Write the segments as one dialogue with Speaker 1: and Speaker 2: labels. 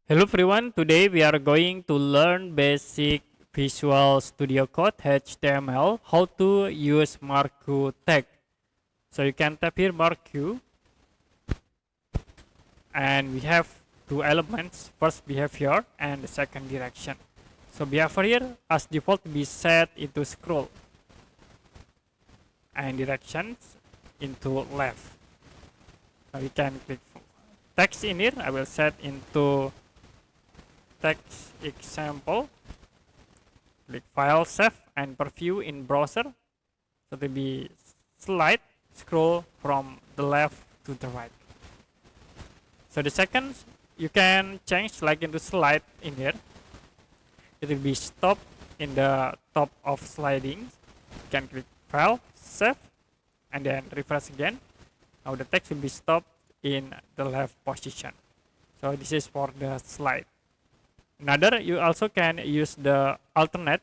Speaker 1: Hello everyone, today we are going to learn basic Visual Studio Code HTML, how to use Marquee tag. So you can tap here Marquee and we have two elements, first behavior and the second direction. So behavior here as default be set into scroll and directions into left. Now we can click text in here, I will set into text example, click file, save and preview in browser. So to be slide, scroll from the left to the right. So the second you can change like into slide in here. It will be stop in the top of sliding. You can click file, save and then refresh again. Now the text will be stopped in the left position. So this is for the slide. Another, you also can use the alternate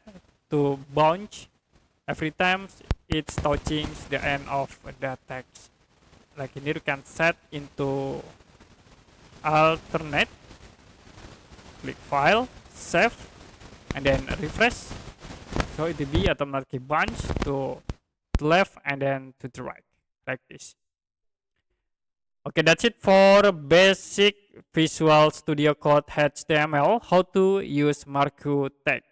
Speaker 1: to bounce every time it's touching the end of the text. Like in here, you can set into alternate, click file, save, and then refresh. So it will be automatically bounce to the left and then to the right, like this. Okay, that's it for basic Visual Studio Code HTML, how to use Marquee tag.